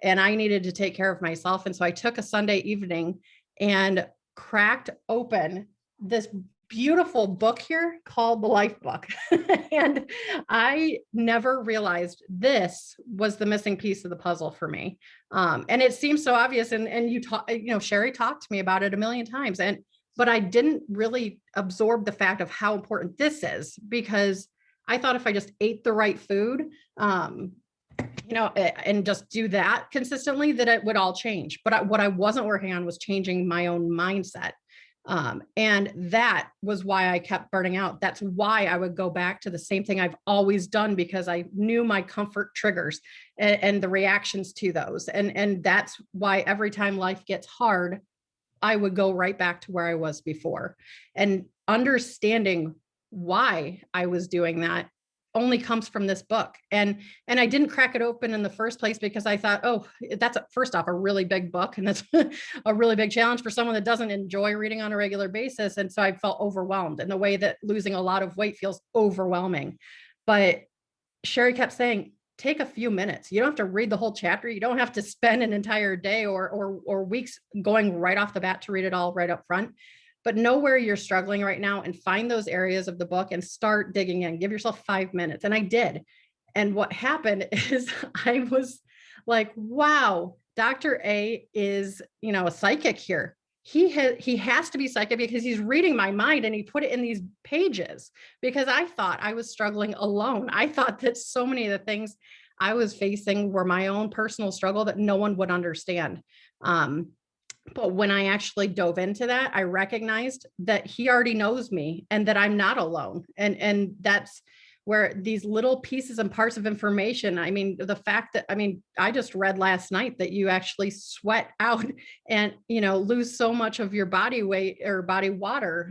and I needed to take care of myself. And so I took a Sunday evening and cracked open this beautiful book here called the Life Book. And I never realized this was the missing piece of the puzzle for me. And it seems so obvious. And you talk, Sheri talked to me about it a million times. But I didn't really absorb the fact of how important this is, because I thought if I just ate the right food, and just do that consistently, that it would all change. But what I wasn't working on was changing my own mindset. And that was why I kept burning out. That's why I would go back to the same thing I've always done, because I knew my comfort triggers and the reactions to those. And that's why every time life gets hard, I would go right back to where I was before. And understanding why I was doing that only comes from this book. And I didn't crack it open in the first place because I thought, oh, that's first off a really big book. And that's a really big challenge for someone that doesn't enjoy reading on a regular basis. And so I felt overwhelmed in the way that losing a lot of weight feels overwhelming. But Sheri kept saying, take a few minutes. You don't have to read the whole chapter. You don't have to spend an entire day or weeks going right off the bat to read it all right up front. But know where you're struggling right now and find those areas of the book and start digging in. Give yourself 5 minutes. And I did. And what happened is I was like, wow, Dr. A is, a psychic here. He has to be psychic because he's reading my mind, and he put it in these pages, because I thought I was struggling alone. I thought that so many of the things I was facing were my own personal struggle that no one would understand. But when I actually dove into that, I recognized that he already knows me and that I'm not alone. And that's where these little pieces and parts of information, the fact that, I just read last night that you actually sweat out and, lose so much of your body weight or body water,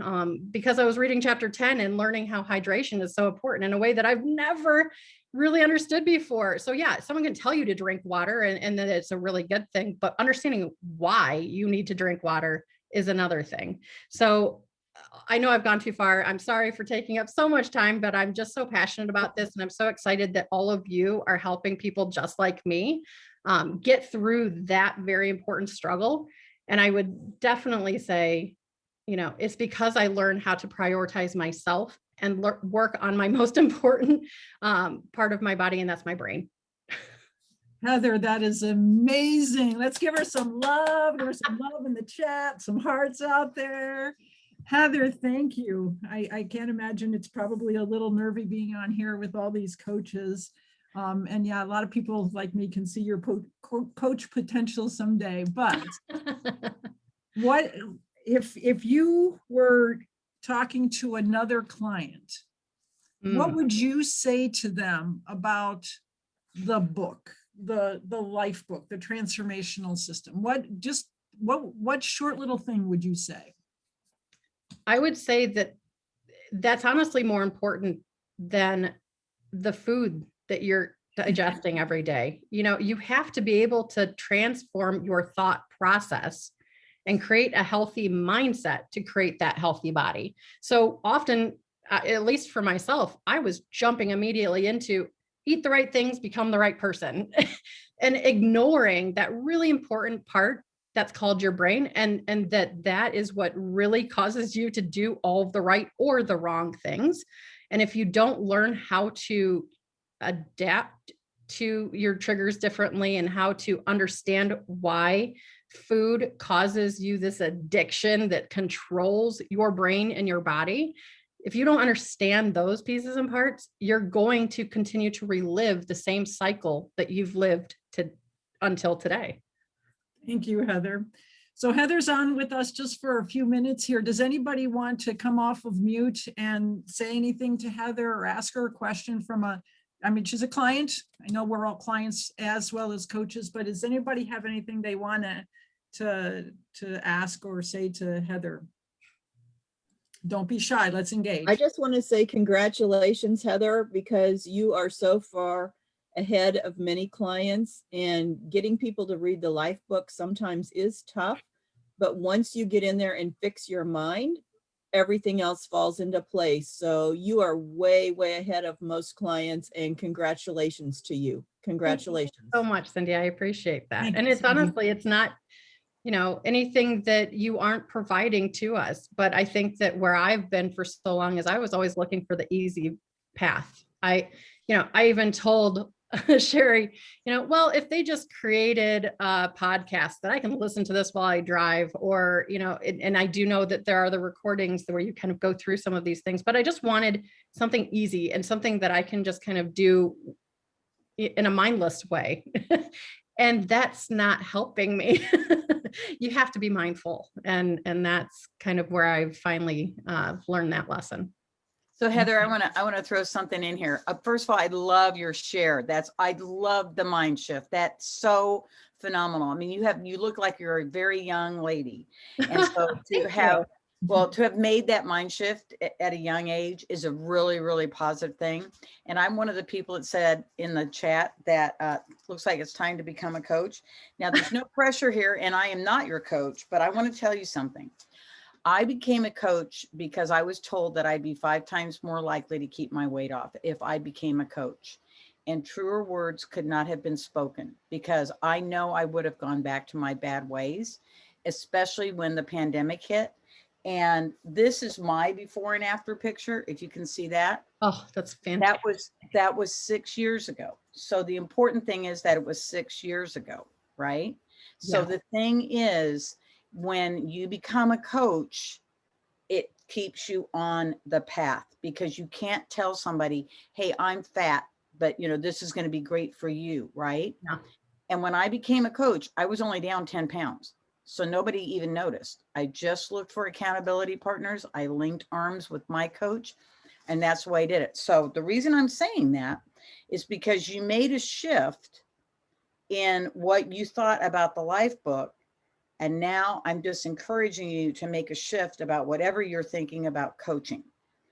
because I was reading chapter 10 and learning how hydration is so important in a way that I've never really understood before. So yeah, someone can tell you to drink water and that it's a really good thing, but understanding why you need to drink water is another thing. So I know I've gone too far. I'm sorry for taking up so much time, but I'm just so passionate about this. And I'm so excited that all of you are helping people just like me get through that very important struggle. And I would definitely say, it's because I learned how to prioritize myself and work on my most important part of my body, and that's my brain. Heather, that is amazing. Let's give her some love. Give her some love in the chat, some hearts out there. Heather, thank you. I can't imagine, it's probably a little nervy being on here with all these coaches. And yeah, a lot of people like me can see your coach potential someday. But what if you were talking to another client, what would you say to them about the book, the life book, the transformational system? What short little thing would you say? I would say that that's honestly more important than the food that you're digesting every day. You have to be able to transform your thought process and create a healthy mindset to create that healthy body. So often, at least for myself, I was jumping immediately into eat the right things, become the right person, and ignoring that really important part that's called your brain. And that is what really causes you to do all of the right or the wrong things. And if you don't learn how to adapt to your triggers differently and how to understand why food causes you this addiction that controls your brain and your body, if you don't understand those pieces and parts, you're going to continue to relive the same cycle that you've lived until today. Thank you, Heather. So Heather's on with us just for a few minutes here. Does anybody want to come off of mute and say anything to Heather or ask her a question she's a client. I know we're all clients as well as coaches, but does anybody have anything they want to ask or say to Heather? Don't be shy, let's engage. I just want to say congratulations, Heather, because you are so far ahead of many clients, and getting people to read the life book sometimes is tough, but once you get in there and fix your mind, everything else falls into place. So you are way, way ahead of most clients, and congratulations to you. Congratulations. So much, Cindy. I appreciate that. Thank And you, it's Cindy. honestly, it's not, anything that you aren't providing to us. But I think that where I've been for so long is I was always looking for the easy path. I even told Sheri, well, if they just created a podcast that I can listen to this while I drive, or, and I do know that there are the recordings where you kind of go through some of these things, but I just wanted something easy and something that I can just kind of do in a mindless way. And that's not helping me. You have to be mindful. And that's kind of where I finally learned that lesson. So Heather, I want to throw something in here. First of all, I love your share. I love the mind shift. That's so phenomenal. I mean, you look like you're a very young lady. And so to have made that mind shift at a young age is a really, really positive thing. And I'm one of the people that said in the chat that looks like it's time to become a coach. Now, there's no pressure here, and I am not your coach, but I want to tell you something. I became a coach because I was told that I'd be 5 times more likely to keep my weight off if I became a coach. And truer words could not have been spoken, because I know I would have gone back to my bad ways, especially when the pandemic hit. And this is my before and after picture, if you can see that. Oh, that's fantastic. That was 6 years ago. So the important thing is that it was 6 years ago, right? So Yeah. the thing is, when you become a coach, it keeps you on the path, because you can't tell somebody, hey, I'm fat, but this is going to be great for you, right? Yeah. And when I became a coach, I was only down 10 pounds. So nobody even noticed. I just looked for accountability partners. I linked arms with my coach, and that's why I did it. So the reason I'm saying that is because you made a shift in what you thought about the life book. And now I'm just encouraging you to make a shift about whatever you're thinking about coaching.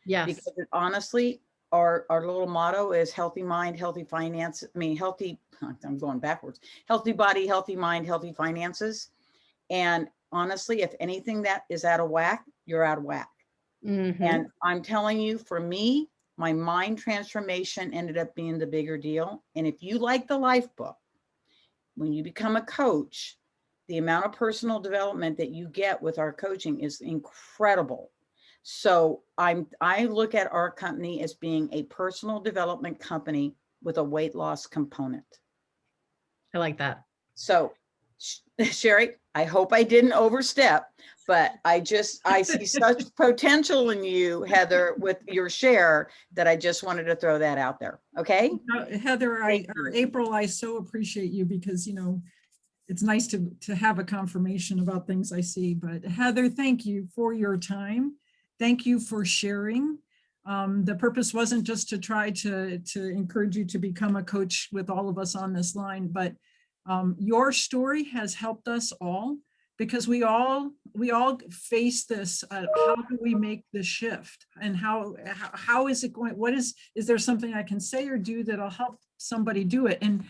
Yes. Because honestly, our little motto is healthy mind, healthy finance. I'm going backwards. Healthy body, healthy mind, healthy finances. And honestly, if anything that is out of whack, you're out of whack. Mm-hmm. And I'm telling you, for me, my mind transformation ended up being the bigger deal. And if you like the life book, when you become a coach, the amount of personal development that you get with our coaching is incredible. So I look at our company as being a personal development company with a weight loss component. I like that. So Sheri, I hope I didn't overstep, but I see such potential in you, Heather, with your share, that I just wanted to throw that out there. Okay. Heather, April, I so appreciate you, because, it's nice to have a confirmation about things I see. But Heather, thank you for your time. Thank you for sharing. The purpose wasn't just to try to encourage you to become a coach with all of us on this line, but your story has helped us all, because we all face this. How do we make the shift, and how is it going? Is there something I can say or do that'll help somebody do it? And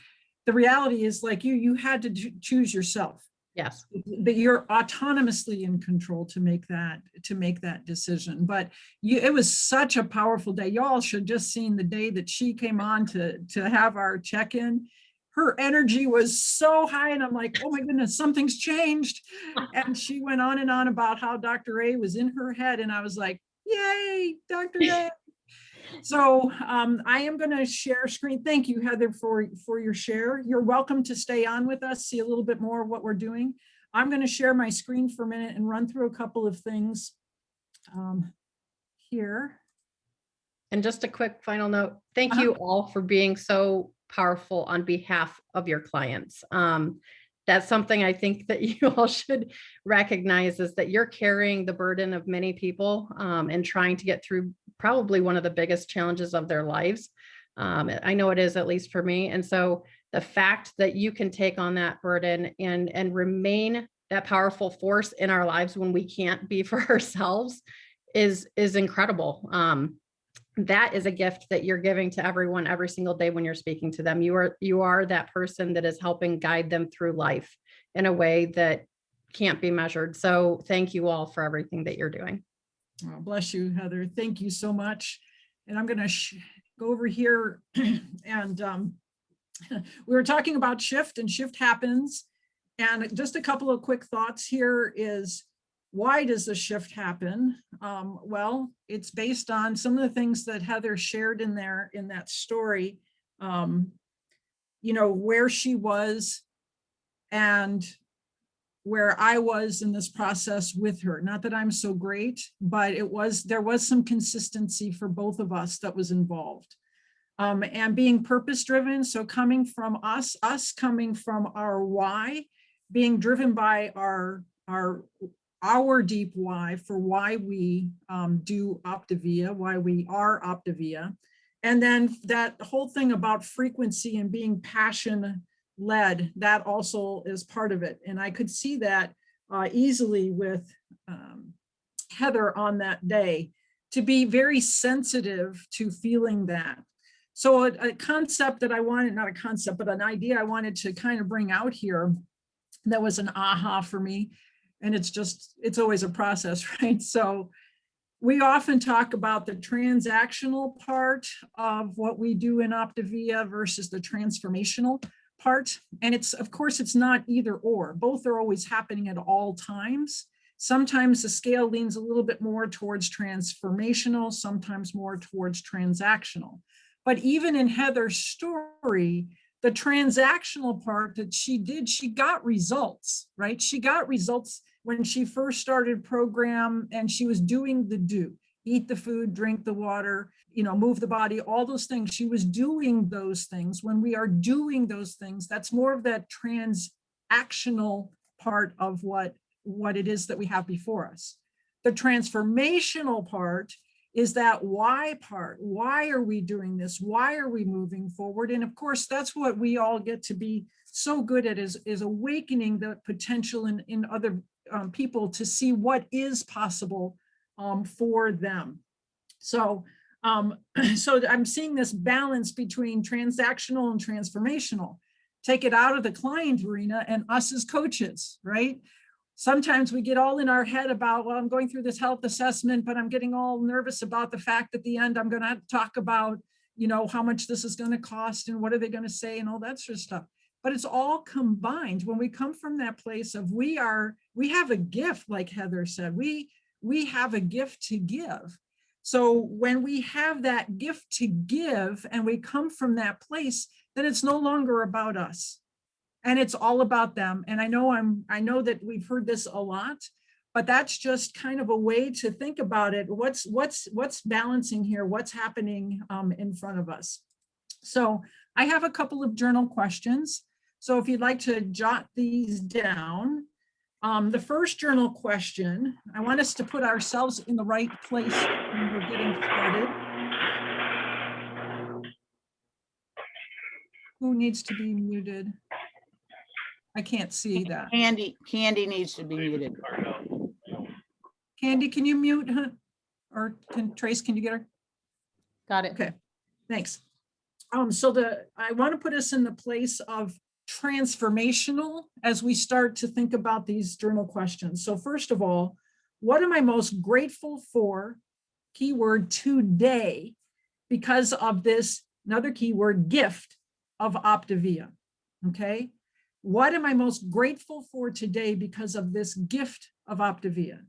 the reality is, like you had to choose yourself. Yes. But you're autonomously in control to make that decision. But it was such a powerful day. Y'all should just seen the day that she came on to have our check-in. Her energy was so high, and I'm like, oh my goodness, something's changed. And she went on and on about how Dr. A was in her head, and I was like, yay, Dr. A. So I am going to share screen. Thank you, Heather, for your share. You're welcome to stay on with us, see a little bit more of what we're doing. I'm going to share my screen for a minute and run through a couple of things here. And just a quick final note. Thank you all for being so powerful on behalf of your clients. That's something I think that you all should recognize, is that you're carrying the burden of many people and trying to get through probably one of the biggest challenges of their lives. I know it is, at least for me. And so the fact that you can take on that burden and remain that powerful force in our lives when we can't be for ourselves is incredible. That is a gift that you're giving to everyone every single day when you're speaking to them. You are that person that is helping guide them through life in a way that can't be measured. So thank you all for everything that you're doing. Oh, bless you, Heather. Thank you so much. And I'm going to go over here and we were talking about shift, and shift happens. And just a couple of quick thoughts here is, why does the shift happen? Well, it's based on some of the things that Heather shared in there in that story, where she was and where I was in this process with her. Not that I'm so great, but there was some consistency for both of us that was involved. And being purpose driven, so coming from us coming from our why, being driven by our deep why for why we do Optavia, why we are Optavia. And then that whole thing about frequency and being passion led, that also is part of it. And I could see that easily with Heather on that day, to be very sensitive to feeling that. So a concept that I wanted, not a concept, but an idea I wanted to kind of bring out here that was an aha for me. And it's always a process, right? So we often talk about the transactional part of what we do in Optavia versus the transformational part. And of course, it's not either or. Both are always happening at all times. Sometimes the scale leans a little bit more towards transformational, sometimes more towards transactional. But even in Heather's story, the transactional part that she did, she got results, right? She got results when she first started program, and she was doing the do, eat the food, drink the water, move the body, all those things. She was doing those things. When we are doing those things, that's more of that transactional part of what it is that we have before us. The transformational part is that why part. Why are we doing this? Why are we moving forward? And of course, that's what we all get to be so good at, is awakening the potential in other people to see what is possible for them. So I'm seeing this balance between transactional and transformational. Take it out of the client arena and us as coaches, right? Sometimes we get all in our head about, well, I'm going through this health assessment, but I'm getting all nervous about the fact at the end I'm going to have to talk about, how much this is going to cost and what are they going to say and all that sort of stuff. But it's all combined when we come from that place of we have a gift, like Heather said, we have a gift to give. So when we have that gift to give and we come from that place, then it's no longer about us. And it's all about them. And I know that we've heard this a lot, but that's just kind of a way to think about it. What's balancing here? What's happening in front of us? So I have a couple of journal questions. So if you'd like to jot these down, the first journal question, I want us to put ourselves in the right place when we're getting started. Who needs to be muted? I can't see that. Candy needs to be muted. Candy, can you mute her? Or Trace, can you get her? Got it. Okay, thanks. I want to put us in the place of transformational as we start to think about these journal questions. So first of all, what am I most grateful for? Keyword today, because of this, another keyword, gift of Optavia. Okay. What am I most grateful for today because of this gift of Optavia?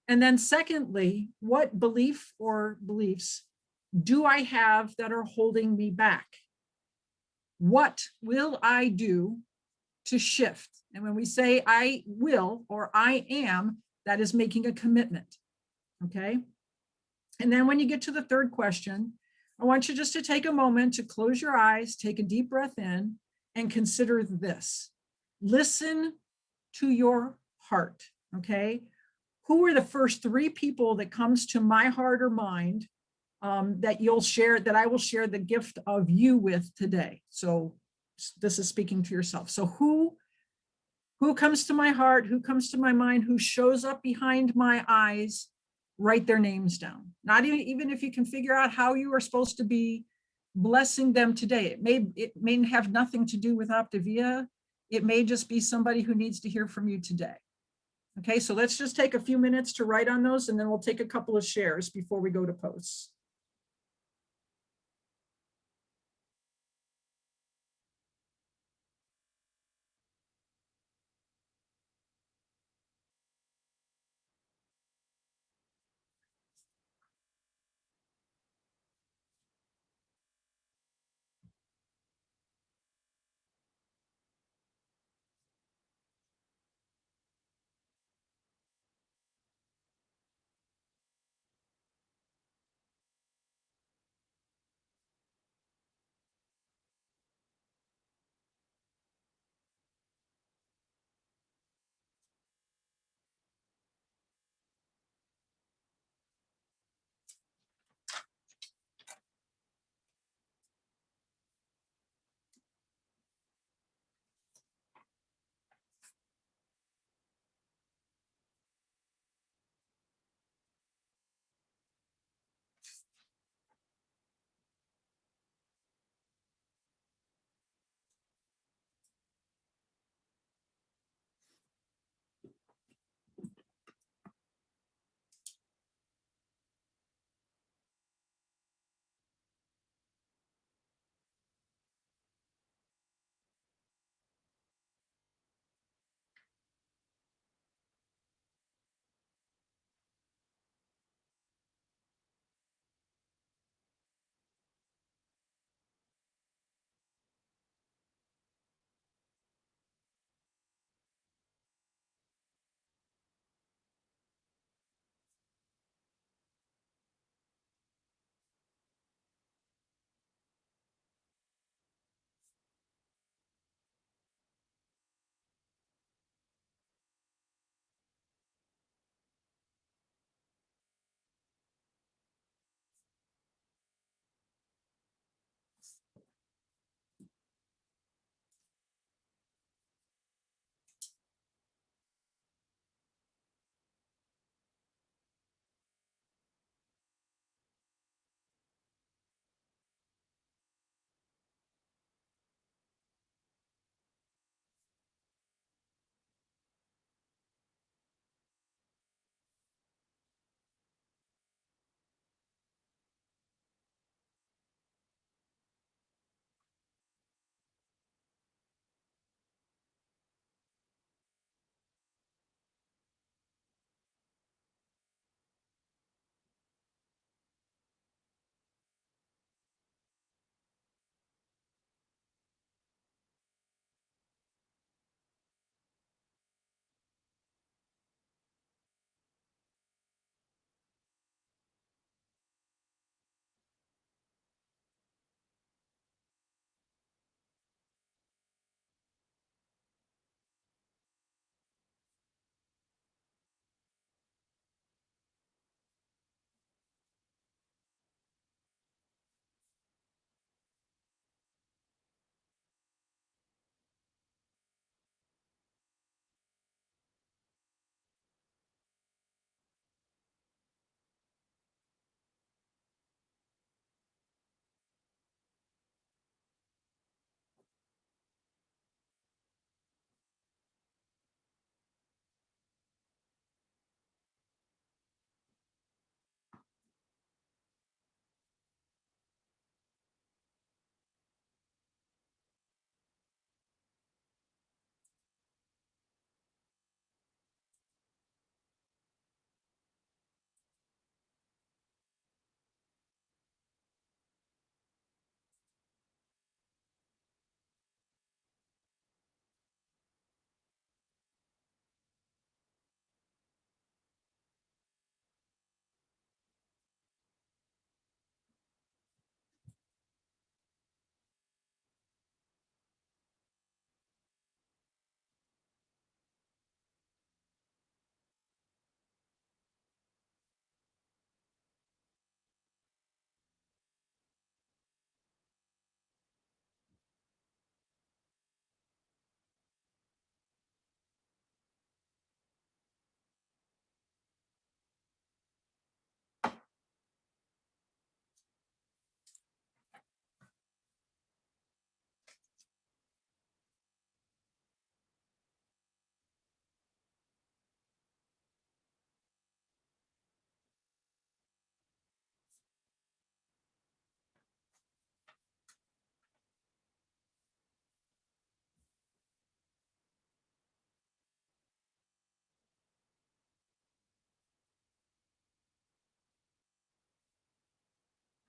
And then secondly, what belief or beliefs do I have that are holding me back? What will I do to shift? And when we say I will or I am, that is making a commitment. Okay. And then when you get to the third question, I want you just to take a moment to close your eyes, take a deep breath in, and consider this. Listen to your heart, okay? Who are the first three people that comes to my heart or mind that I will share the gift of you with today? So this is speaking to yourself. So who comes to my heart, who comes to my mind, who shows up behind my eyes? Write their names down. Not even if you can figure out how you are supposed to be blessing them today. It may have nothing to do with Optavia. It may just be somebody who needs to hear from you today. Okay, so let's just take a few minutes to write on those, and then we'll take a couple of shares before we go to posts.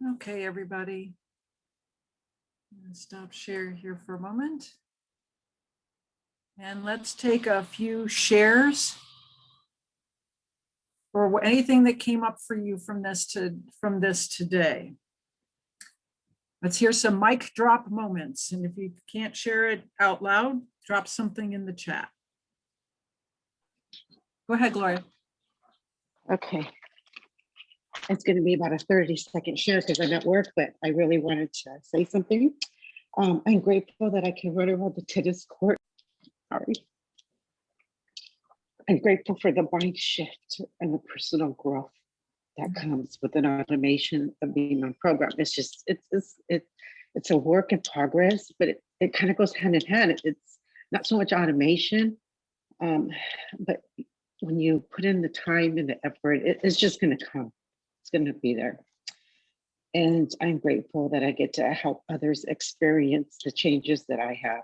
Okay, everybody. I'm gonna stop share here for a moment. And let's take a few shares or anything that came up for you from this today. Let's hear some mic drop moments. And if you can't share it out loud, drop something in the chat. Go ahead, Gloria. Okay. It's going to be about a 30-second share because I'm at work, but I really wanted to say something. I'm grateful that I can run around the tennis court. Sorry. I'm grateful for the mind shift and the personal growth that comes with an automation of being on program. It's a work in progress, but it kind of goes hand in hand. It's not so much automation, but when you put in the time and the effort, it's just going to come. It's going to be there. And I'm grateful that I get to help others experience the changes that I have.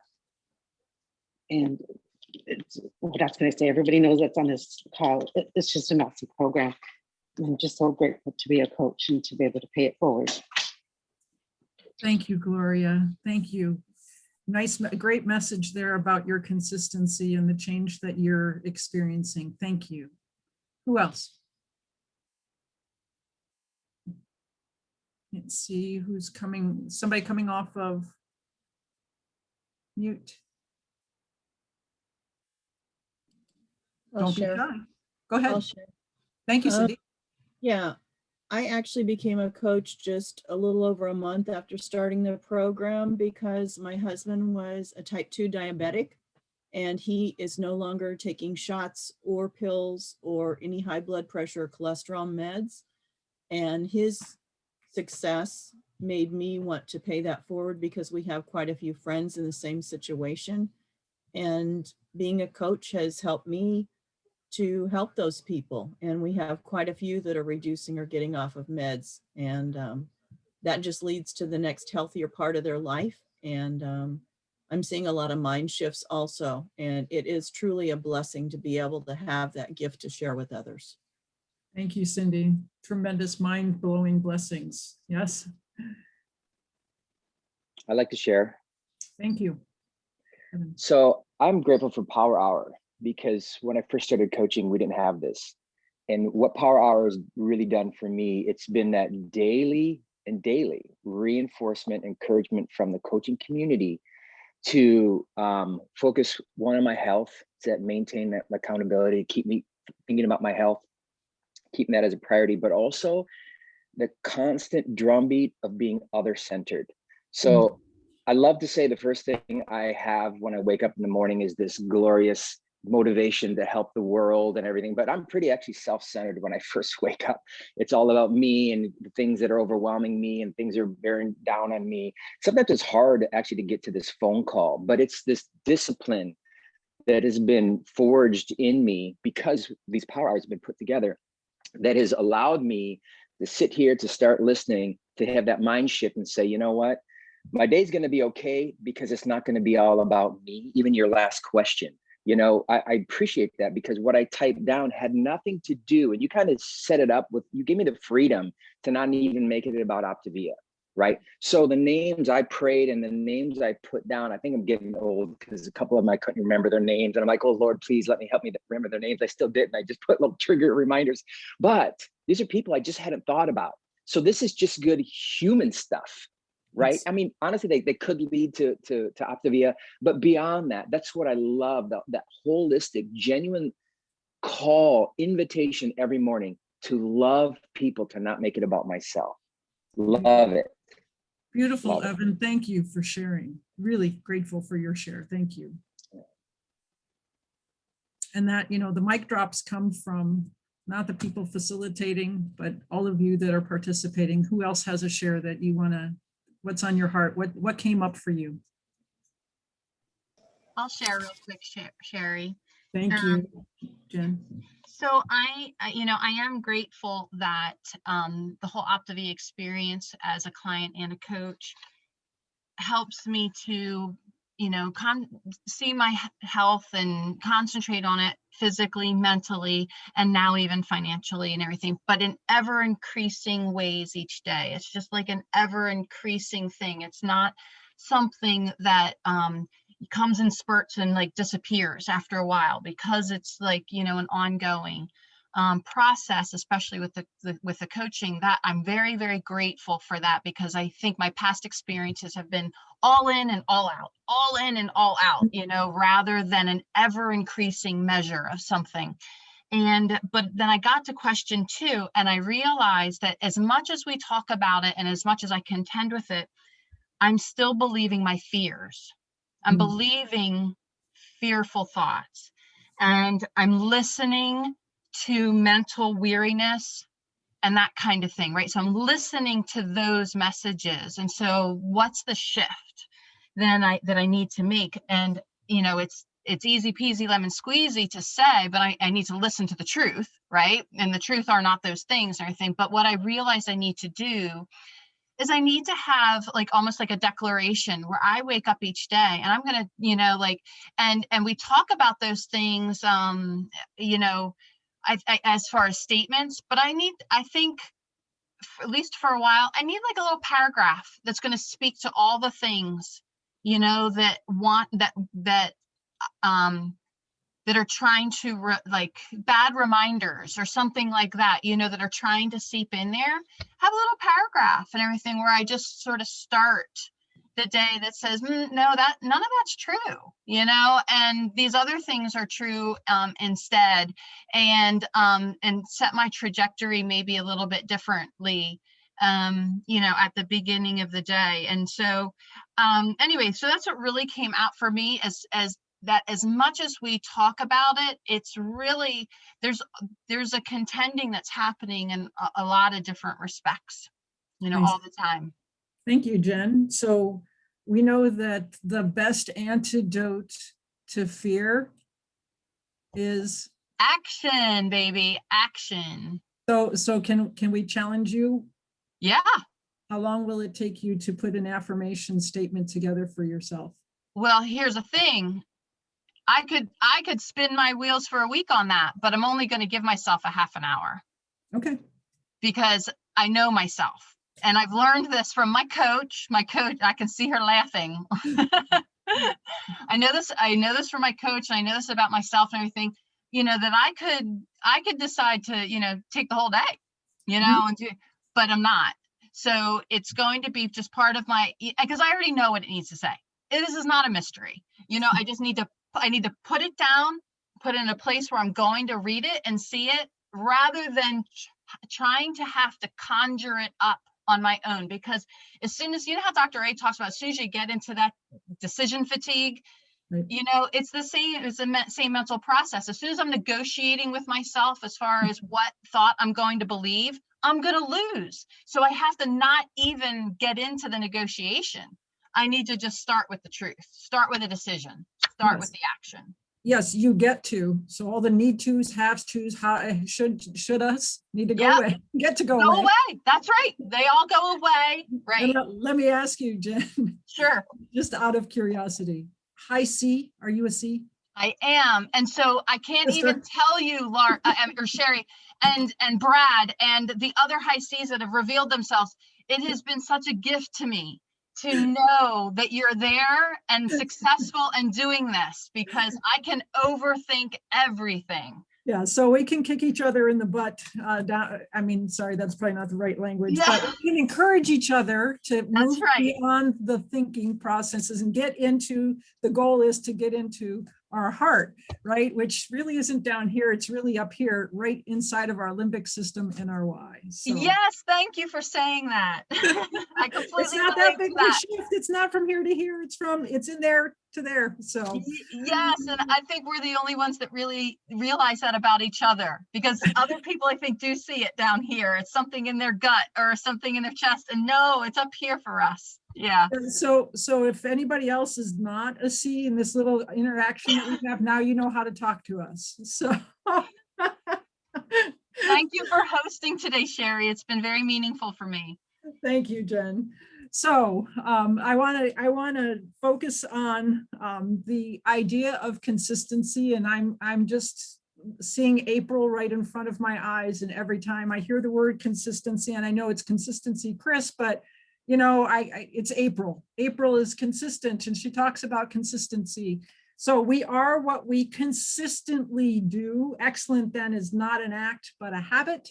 And what I was going to say, everybody knows that's on this call. It's just an awesome program. I'm just so grateful to be a coach and to be able to pay it forward. Thank you, Gloria. Thank you. Nice, great message there about your consistency and the change that you're experiencing. Thank you. Who else? Let's see who's coming. Somebody coming off of mute. I'll Don't be share. shy. Go ahead. I'll share. Thank you, Cindy. Yeah, I actually became a coach just a little over a month after starting the program because my husband was a type 2 diabetic and he is no longer taking shots or pills or any high blood pressure or cholesterol meds. And his success made me want to pay that forward because we have quite a few friends in the same situation. And being a coach has helped me to help those people. And we have quite a few that are reducing or getting off of meds. And that just leads to the next healthier part of their life. And I'm seeing a lot of mind shifts also. And it is truly a blessing to be able to have that gift to share with others. Thank you, Cindy. Tremendous mind-blowing blessings. Yes. I'd like to share. Thank you. So I'm grateful for Power Hour because when I first started coaching, we didn't have this. And what Power Hour has really done for me, it's been that daily reinforcement, encouragement from the coaching community to focus on my health, to maintain that accountability, keep me thinking about my health, keeping that as a priority, but also the constant drumbeat of being other-centered. So I love to say the first thing I have when I wake up in the morning is this glorious motivation to help the world and everything, but I'm pretty actually self-centered when I first wake up. It's all about me and the things that are overwhelming me and things are bearing down on me. Sometimes it's hard actually to get to this phone call, but it's this discipline that has been forged in me because these power hours have been put together that has allowed me to sit here, to start listening, to have that mind shift and say, you know what? My day's going to be okay because it's not going to be all about me. Even your last question, you know, I appreciate that because what I typed down had nothing to do. And you kind of set it up with, you give me the freedom to not even make it about Optavia, right? So the names I prayed and the names I put down, I think I'm getting old because a couple of them I couldn't remember their names. And I'm like, oh, Lord, please help me remember their names. I still didn't. I just put little trigger reminders. But these are people I just hadn't thought about. So this is just good human stuff. Right. Yes. I mean, honestly, they could lead to Optavia, but beyond that, that's what I love, that holistic, genuine call, invitation every morning to love people, to not make it about myself. Love it. Beautiful, Love it. Evan. Thank you for sharing. Really grateful for your share. Thank you. And that, you know, the mic drops come from not the people facilitating, but all of you that are participating. Who else has a share that you want to, what's on your heart? What came up for you? I'll share real quick, Sheri. Thank you, Jen. So I am grateful that the whole Optavia experience as a client and a coach helps me to, you know, see my health and concentrate on it physically, mentally, and now even financially and everything, but in ever increasing ways each day. It's just like an ever increasing thing. It's not something that comes in spurts and like disappears after a while, because it's like, you know, an ongoing process, especially with the coaching. That I'm very, very grateful for that, because I think my past experiences have been all in and all out, all in and all out, you know, rather than an ever increasing measure of something. But then I got to question 2, and I realized that as much as we talk about it and as much as I contend with it, I'm still believing my fears. I'm believing fearful thoughts, and I'm listening to mental weariness and that kind of thing, right? So I'm listening to those messages. And so what's the shift then that I need to make? And, you know, it's easy peasy lemon squeezy to say, but I need to listen to the truth, right? And the truth are not those things or anything. But what I realized I need to do is I need to have like almost like a declaration where I wake up each day and I'm going to, you know, like, and we talk about those things, you know, I as far as statements, but I think at least for a while, I need like a little paragraph that's going to speak to all the things, you know, that are trying to like bad reminders or something like that, you know, that are trying to seep in there. Have a little paragraph and everything where I just sort of start the day that says, no, that none of that's true, you know, and these other things are true instead, and set my trajectory maybe a little bit differently, you know, at the beginning of the day. And so anyway, so that's what really came out for me as that as much as we talk about it, it's really, there's a contending that's happening in a lot of different respects, you know, all the time. Thank you, Jen. So we know that the best antidote to fear is action, baby, action. So can we challenge you? Yeah. How long will it take you to put an affirmation statement together for yourself? Well, here's the thing. I could spin my wheels for a week on that, but I'm only going to give myself a half an hour. Okay. Because I know myself. And I've learned this from my coach. I can see her laughing. I know this from my coach, and I know this about myself and everything, you know, that I could decide to, you know, take the whole day, you know, but I'm not. So it's going to be just part of my, because I already know what it needs to say. This is not a mystery. You know, I need to put it down, put it in a place where I'm going to read it and see it, rather than trying to have to conjure it up on my own. Because as soon as, you know how Dr. A talks about, as soon as you get into that decision fatigue, right, you know, it's the same mental process. As soon as I'm negotiating with myself as far as what thought I'm going to believe, I'm going to lose. So I have to not even get into the negotiation. I need to just start with the truth, start with a decision, start with the action. Yes, you get to. So all the need tos, have tos, how should us need to go away. Get to go away. That's right. They all go away. Right. Let me ask you, Jen. Sure. Just out of curiosity. High C, are you a C? I am. And so I can't even tell you, Laura, or Sheri and Brad and the other high Cs that have revealed themselves. It has been such a gift to me to know that you're there and successful and doing this, because I can overthink everything. Yeah, so we can kick each other in the butt. I mean, sorry, that's probably not the right language, but we can encourage each other to move beyond the thinking processes and get into, the goal is to get into our heart, right? Which really isn't down here, it's really up here, right inside of our limbic system and our why. So. Yes, thank you for saying that. I completely it's not that big of a shift. It's not from here to here, it's in there to there. So yes, and I think we're the only ones that really realize that about each other, because other people I think do see it down here. It's something in their gut or something in their chest, and no, it's up here for us. Yeah. So if anybody else is not a C in this little interaction that we have now, you know how to talk to us. So thank you for hosting today, Sheri. It's been very meaningful for me. Thank you, Jen. So I want to focus on the idea of consistency, and I'm just seeing April right in front of my eyes. And every time I hear the word consistency, and I know it's consistency, Chris, but you know, it's April. April is consistent, and she talks about consistency. So we are what we consistently do. Excellent then is not an act, but a habit.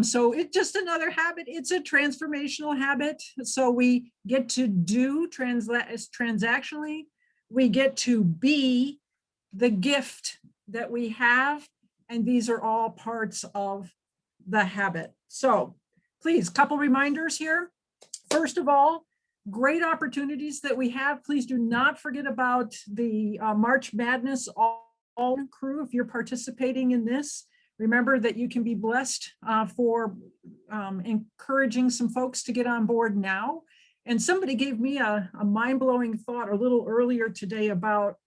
So it's just another habit. It's a transformational habit. So we get to do transactionally. We get to be the gift that we have. And these are all parts of the habit. So please, couple reminders here. First of all, great opportunities that we have. Please do not forget about the March Madness all crew. If you're participating in this, remember that you can be blessed for encouraging some folks to get on board now. And somebody gave me a mind-blowing thought a little earlier today about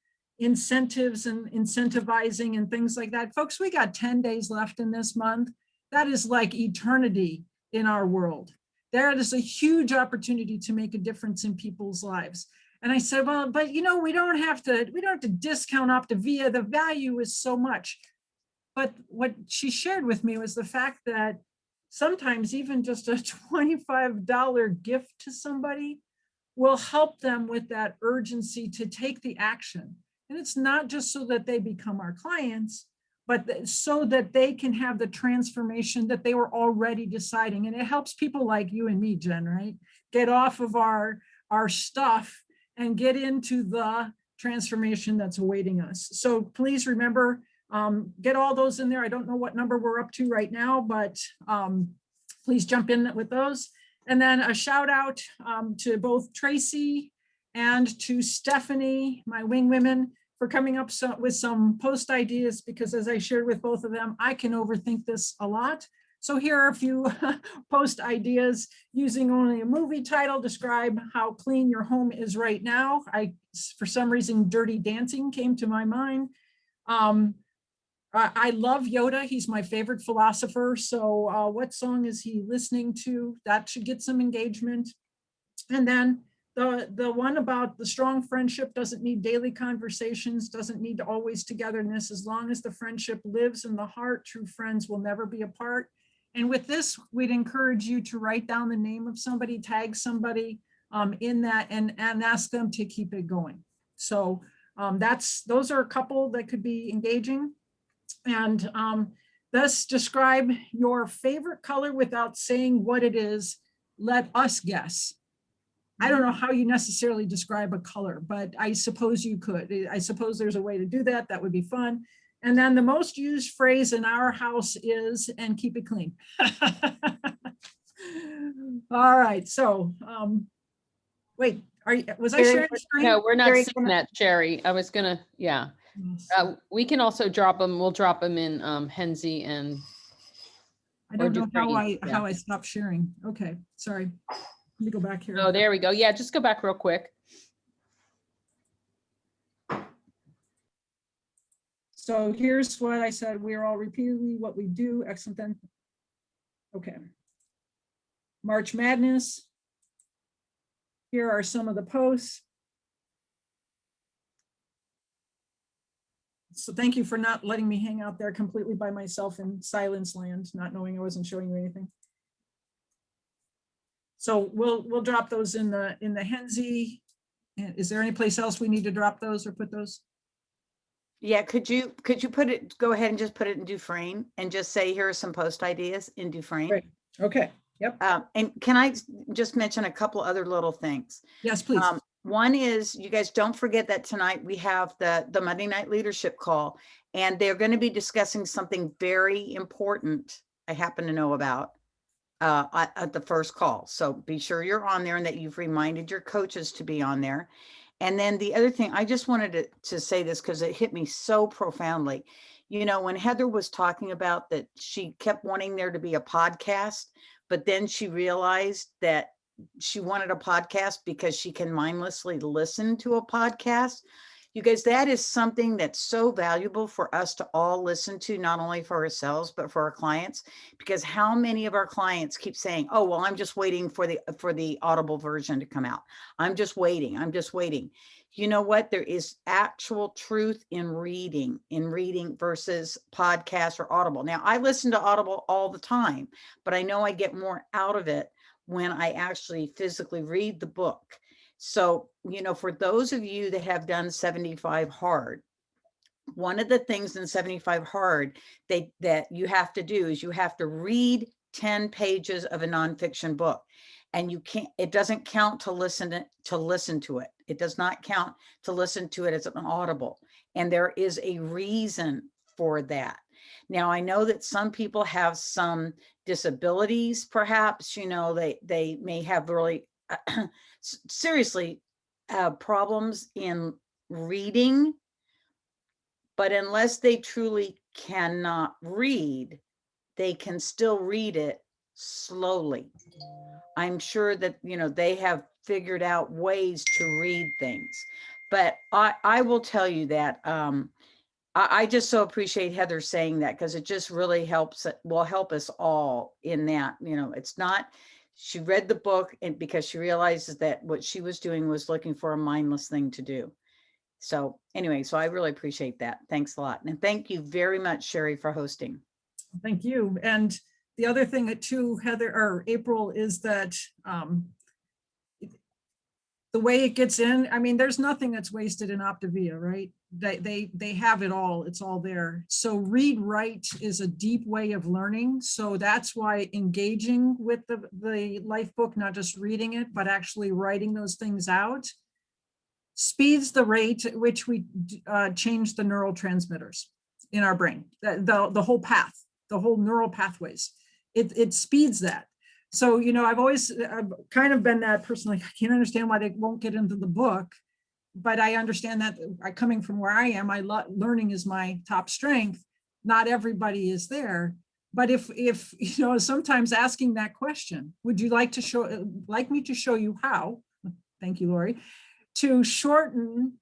incentives and incentivizing and things like that. Folks, we got 10 days left in this month. That is like eternity in our world. There is a huge opportunity to make a difference in people's lives. And I said, well, but you know, we don't have to discount Optavia. The value is so much. But what she shared with me was the fact that sometimes even just a $25 gift to somebody will help them with that urgency to take the action. And it's not just so that they become our clients, but so that they can have the transformation that they were already deciding. And it helps people like you and me, Jen, right? Get off of our stuff and get into the transformation that's awaiting us. So please remember, get all those in there. I don't know what number we're up to right now, but please jump in with those. And then a shout out to both Tracy and to Stephanie, my wing women, for coming up with some post ideas, because as I shared with both of them, I can overthink this a lot. So here are a few post ideas using only a movie title. Describe how clean your home is right now. For some reason, Dirty Dancing came to my mind. I love Yoda. He's my favorite philosopher. So what song is he listening to? That should get some engagement. And then the one about the strong friendship doesn't need daily conversations, doesn't need always togetherness. As long as the friendship lives in the heart, true friends will never be apart. And with this, we'd encourage you to write down the name of somebody, tag somebody in that, and ask them to keep it going. So those are a couple that could be engaging. And thus describe your favorite color without saying what it is. Let us guess. I don't know how you necessarily describe a color, but I suppose you could. I suppose there's a way to do that. That would be fun. And then the most used phrase in our house is, and keep it clean. All right. So wait, was I sharing the screen? No, we're not Sheri, seeing that, Sheri. I was gonna, yeah. Yes. We can also drop them. We'll drop them in Henzi and. I don't know Dufresne, how I stopped sharing. Okay, sorry. Let me go back here. Oh, there we go. Yeah, just go back real quick. So here's what I said. We're all repeatedly what we do. Excellent then. Okay. March Madness. Here are some of the posts. So thank you for not letting me hang out there completely by myself in silence land, not knowing I wasn't showing you anything. So we'll drop those in the Henzi. And is there any place else we need to drop those or put those? Yeah, could you put it, go ahead and just put it in Dufresne and just say, here are some post ideas in Dufresne. Great. Okay. Yep. And can I just mention a couple other little things? Yes, please. One is, you guys don't forget that tonight we have the Monday night leadership call, and they're going to be discussing something very important I happen to know about at the first call. So be sure you're on there and that you've reminded your coaches to be on there. And then the other thing, I just wanted to say this because it hit me so profoundly. You know, when Heather was talking about that, she kept wanting there to be a podcast, but then she realized that she wanted a podcast because she can mindlessly listen to a podcast. You guys, that is something that's so valuable for us to all listen to, not only for ourselves, but for our clients, because how many of our clients keep saying, oh, well, I'm just waiting for the Audible version to come out. I'm just waiting. you know what? There is actual truth in reading versus podcast or Audible. Now, I listen to Audible all the time, but I know I get more out of it when I actually physically read the book. So, you know, for those of you that have done 75 hard, one of the things in 75 hard that you have to do is you have to read 10 pages of a nonfiction book, and you can't, it doesn't count to listen to it. It does not count to listen to it as an Audible. And there is a reason for that. Now, I know that some people have some disabilities, perhaps, you know, they may have really seriously problems in reading, but unless they truly cannot read, they can still read it slowly. I'm sure that, you know, they have figured out ways to read things. But I will tell you that I just so appreciate Heather saying that, because it just really helps, will help us all in that. You know, it's not, she read the book and because she realizes that what she was doing was looking for a mindless thing to do. So anyway, so I really appreciate that. Thanks a lot. And thank you very much, Sheri, for hosting. Thank you. And the other thing that too, Heather or April, is that the way it gets in, I mean, there's nothing that's wasted in Optavia, right? They have it all. It's all there. So read, write is a deep way of learning. So that's why engaging with the life book, not just reading it, but actually writing those things out, speeds the rate at which we change the neurotransmitters in our brain, the whole path, the whole neural pathways. It speeds that. So, you know, I've kind of been that person, like, I can't understand why they won't get into the book, but I understand that coming from where I am, learning is my top strength. Not everybody is there. But if you know, sometimes asking that question, would you like me to show you how? Thank you, Lori. To shorten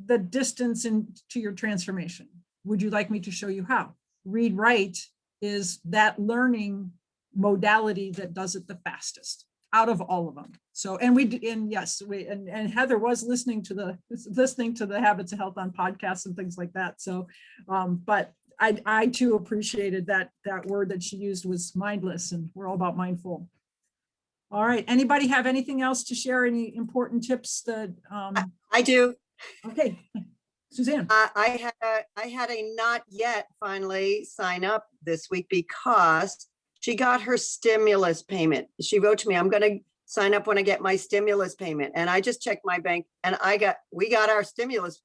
the distance into your transformation. Would you like me to show you how? Read, write is that learning modality that does it the fastest out of all of them. So, and Heather was listening to the Habits of Health on podcasts and things like that. So, but I too appreciated that word that she used was mindless, and we're all about mindful. All right. Anybody have anything else to share? Any important tips that? I do. Okay, Suzanne. I had a not yet finally sign up this week because she got her stimulus payment. She wrote to me, I'm going to sign up when I get my stimulus payment. And I just checked my bank and we got our stimulus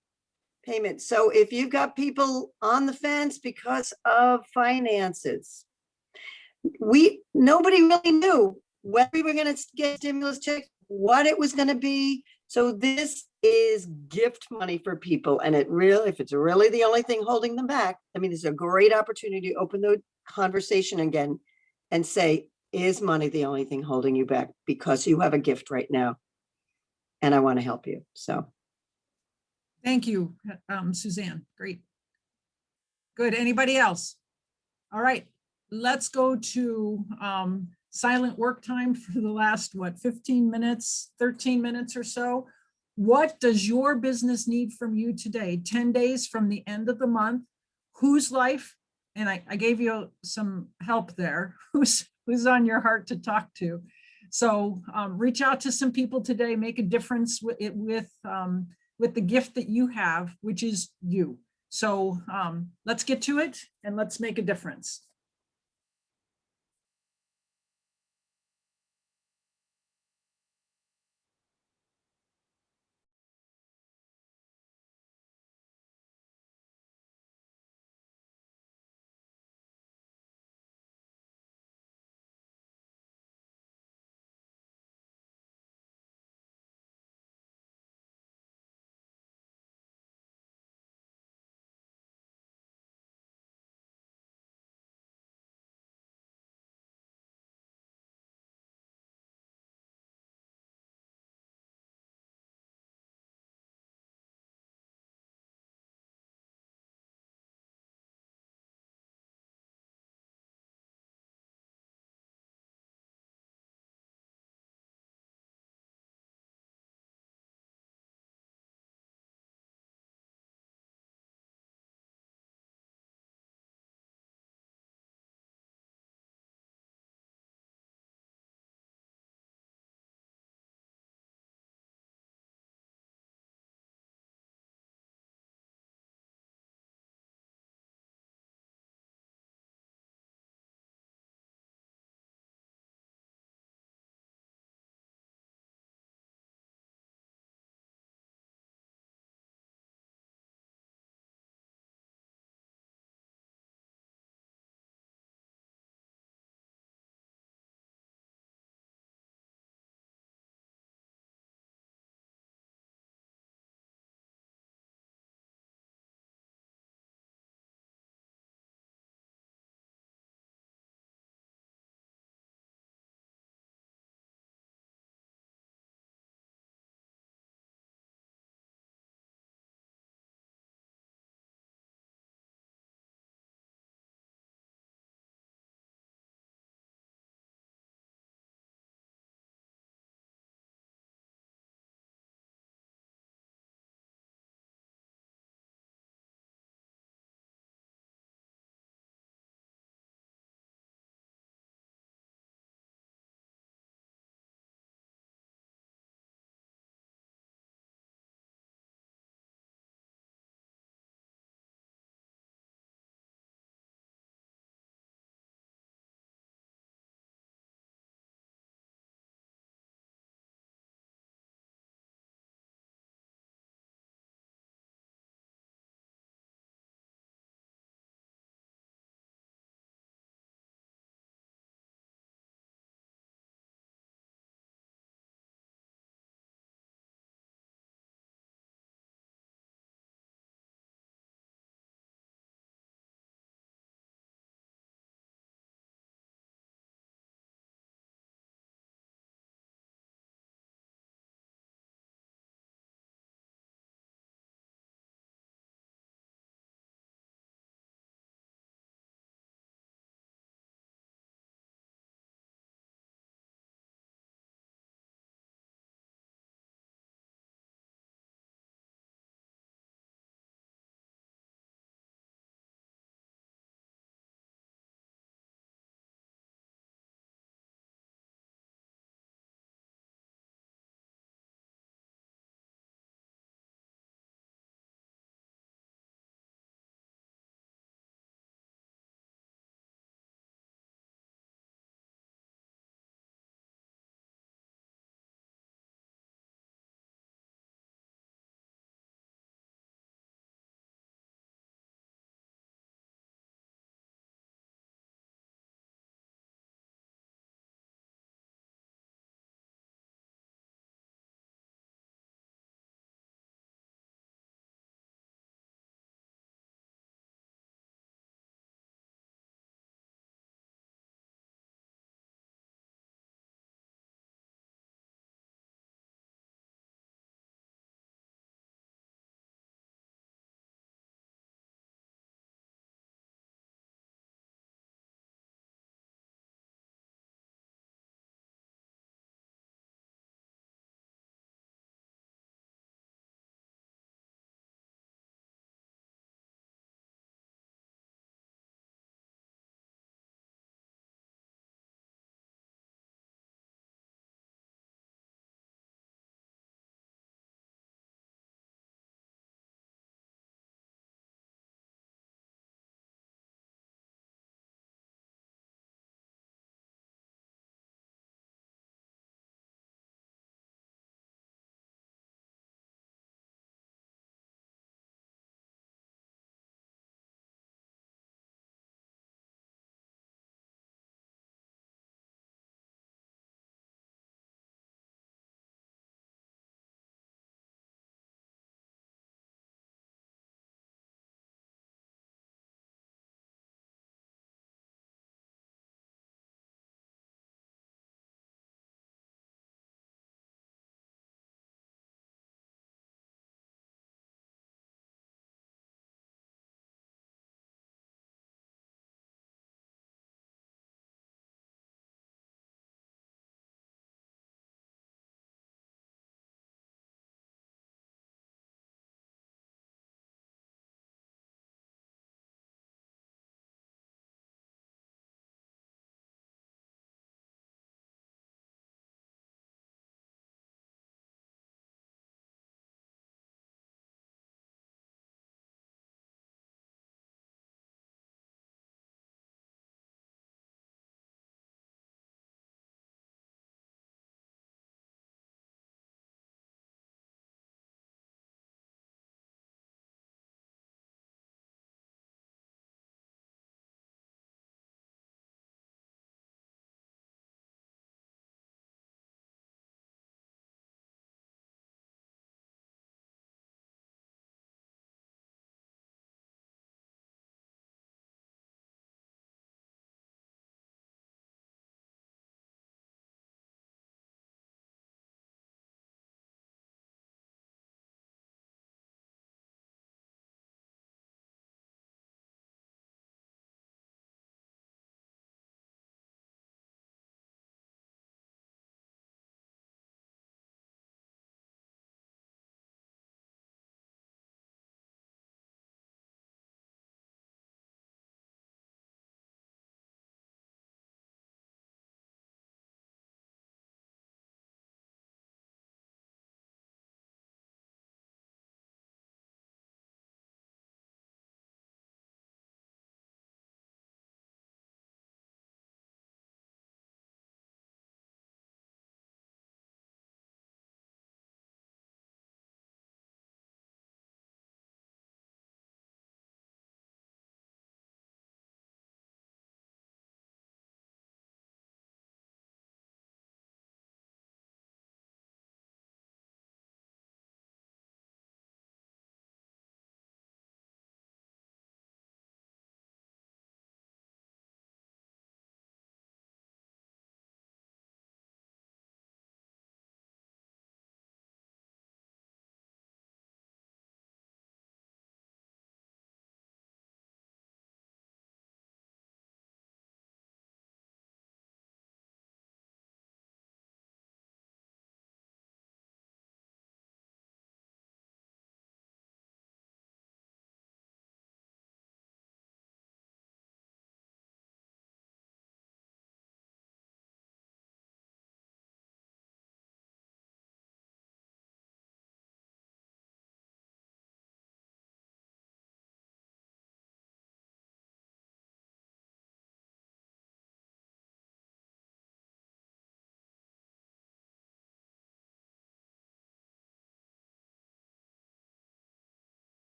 payment. So if you've got people on the fence because of finances, nobody really knew when we were going to get stimulus checks, what it was going to be. So this is gift money for people. And if it's really the only thing holding them back, I mean, it's a great opportunity to open the conversation again and say, is money the only thing holding you back? Because you have a gift right now. And I want to help you. So. Thank you, Suzanne. Great. Good. Anybody else? All right. Let's go to silent work time for the last, 15 minutes, 13 minutes or so. What does your business need from you today? 10 days from the end of the month. Whose life? And I gave you some help there. Who's on your heart to talk to? So reach out to some people today, make a difference with the gift that you have, which is you. So let's get to it and let's make a difference.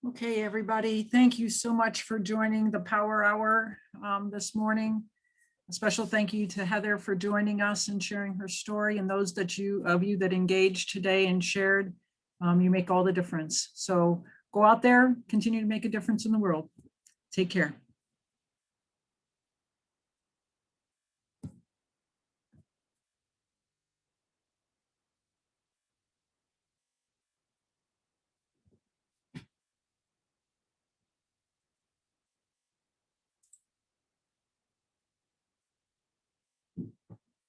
Okay, everybody, thank you so much for joining the Power Hour this morning. A special thank you to Heather for joining us and sharing her story, and those of you that engaged today and shared. You make all the difference. So go out there, continue to make a difference in the world. Take care.